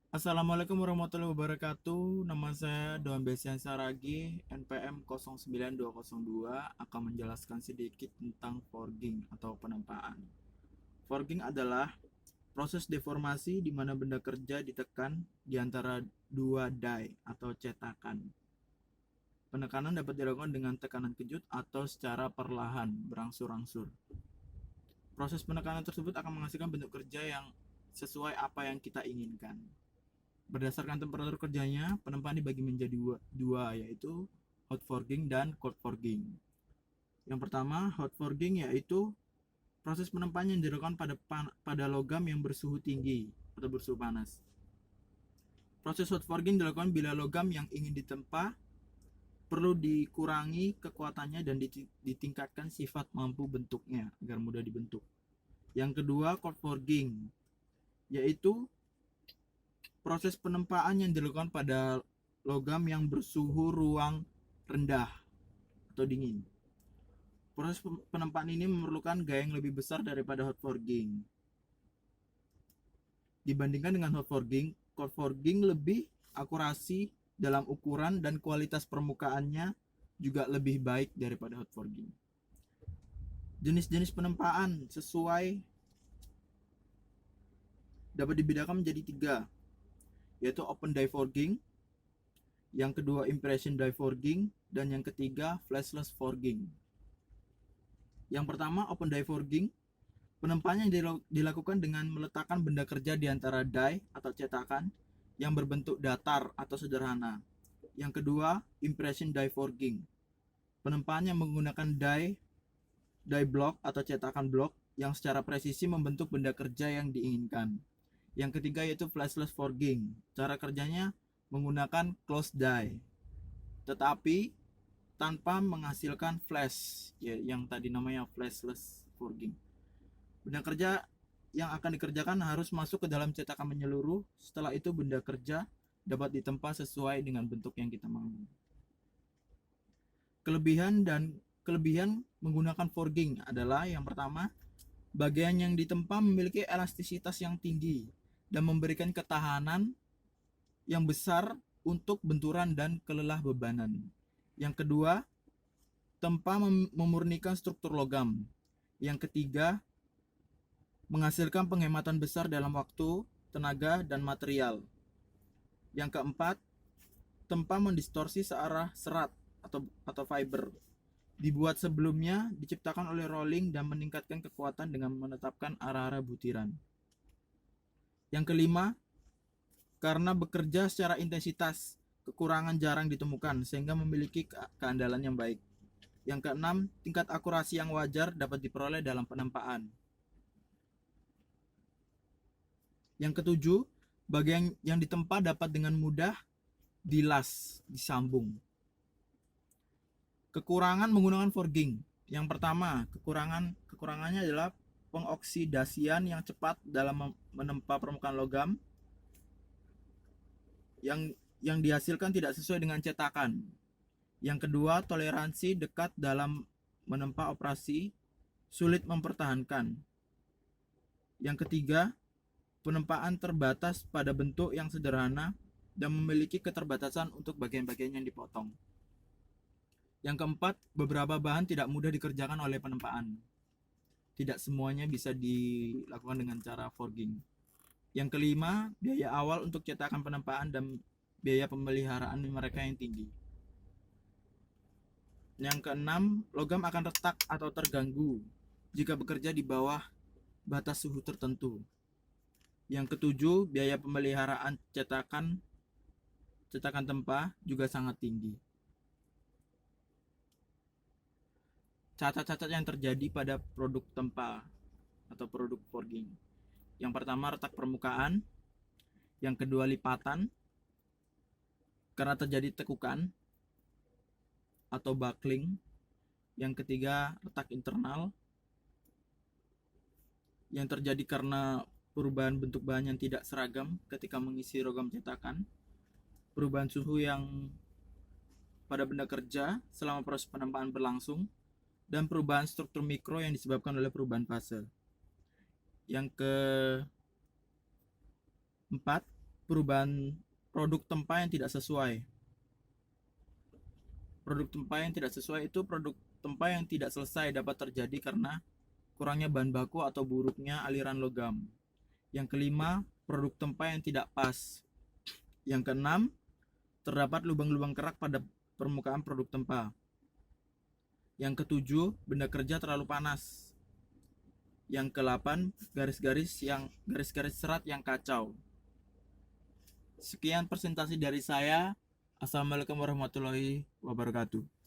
Assalamualaikum warahmatullahi wabarakatuh. Nama saya Don Besian Saragi, NPM 09202 akan menjelaskan sedikit tentang forging atau penempaan. Forging adalah proses deformasi di mana benda kerja ditekan di antara dua die atau cetakan. Penekanan dapat dilakukan dengan tekanan kejut atau secara perlahan, berangsur-angsur. Proses penekanan tersebut akan menghasilkan bentuk kerja yang sesuai apa yang kita inginkan. Berdasarkan temperatur kerjanya, penempaan dibagi menjadi dua, yaitu hot forging dan cold forging. Yang pertama, hot forging yaitu proses penempaan yang dilakukan pada logam yang bersuhu tinggi atau bersuhu panas. Proses hot forging dilakukan bila logam yang ingin ditempa perlu dikurangi kekuatannya dan ditingkatkan sifat mampu bentuknya agar mudah dibentuk. Yang kedua, cold forging yaitu proses penempaan yang dilakukan pada logam yang bersuhu ruang rendah atau dingin. Proses penempaan ini memerlukan gaya yang lebih besar daripada hot forging. Dibandingkan dengan hot forging, cold forging lebih akurasi dalam ukuran dan kualitas permukaannya juga lebih baik daripada hot forging. Jenis-jenis penempaan sesuai dapat dibedakan menjadi tiga, yaitu open die forging, yang kedua impression die forging, dan yang ketiga flashless forging. Yang pertama, open die forging. Penempaannya dilakukan dengan meletakkan benda kerja di antara die atau cetakan yang berbentuk datar atau sederhana. Yang kedua, impression die forging. Penempaannya menggunakan die block atau cetakan blok yang secara presisi membentuk benda kerja yang diinginkan. Yang ketiga yaitu flashless forging. Cara kerjanya menggunakan closed die, tetapi tanpa menghasilkan flash, yang tadi namanya flashless forging. Benda kerja yang akan dikerjakan harus masuk ke dalam cetakan menyeluruh. Setelah itu benda kerja dapat ditempa sesuai dengan bentuk yang kita mau. Kelebihan menggunakan forging adalah yang pertama, bagian yang ditempa memiliki elastisitas yang tinggi dan memberikan ketahanan yang besar untuk benturan dan kelelah bebanan. Yang kedua, tempa memurnikan struktur logam. Yang ketiga, menghasilkan penghematan besar dalam waktu, tenaga, dan material. Yang keempat, tempa mendistorsi searah serat atau fiber. Dibuat sebelumnya, diciptakan oleh rolling dan meningkatkan kekuatan dengan menetapkan arah-arah butiran. Yang kelima, karena bekerja secara intensitas, kekurangan jarang ditemukan sehingga memiliki keandalan yang baik. Yang keenam, tingkat akurasi yang wajar dapat diperoleh dalam penempaan. Yang ketujuh, bagian yang ditempa dapat dengan mudah disambung. Kekurangan menggunakan forging. Yang pertama, kekurangannya adalah pengoksidasian yang cepat dalam menempa permukaan logam yang dihasilkan tidak sesuai dengan cetakan. Yang kedua, toleransi dekat dalam menempa operasi sulit mempertahankan. Yang ketiga, penempaan terbatas pada bentuk yang sederhana dan memiliki keterbatasan untuk bagian-bagian yang dipotong. Yang keempat, beberapa bahan tidak mudah dikerjakan oleh penempaan. Tidak semuanya bisa dilakukan dengan cara forging. Yang kelima, biaya awal untuk cetakan penempaan dan biaya pemeliharaan mereka yang tinggi. Yang keenam, logam akan retak atau terganggu jika bekerja di bawah batas suhu tertentu. Yang ketujuh, biaya pemeliharaan cetakan tempa juga sangat tinggi. Cacat-cacat yang terjadi pada produk tempa atau produk forging. Yang pertama, retak permukaan. Yang kedua, lipatan karena terjadi tekukan atau buckling. Yang ketiga, retak internal yang terjadi karena perubahan bentuk bahan yang tidak seragam ketika mengisi logam cetakan, perubahan suhu yang pada benda kerja selama proses penempaan berlangsung, dan perubahan struktur mikro yang disebabkan oleh perubahan fase. Yang keempat, perubahan produk tempa yang tidak sesuai. Produk tempa yang tidak sesuai itu produk tempa yang tidak selesai dapat terjadi karena kurangnya bahan baku atau buruknya aliran logam. Yang kelima, produk tempa yang tidak pas. Yang keenam, terdapat lubang-lubang kerak pada permukaan produk tempa. Yang ketujuh, benda kerja terlalu panas. Yang ke-8, garis-garis serat yang kacau. Sekian presentasi dari saya. Assalamualaikum warahmatullahi wabarakatuh.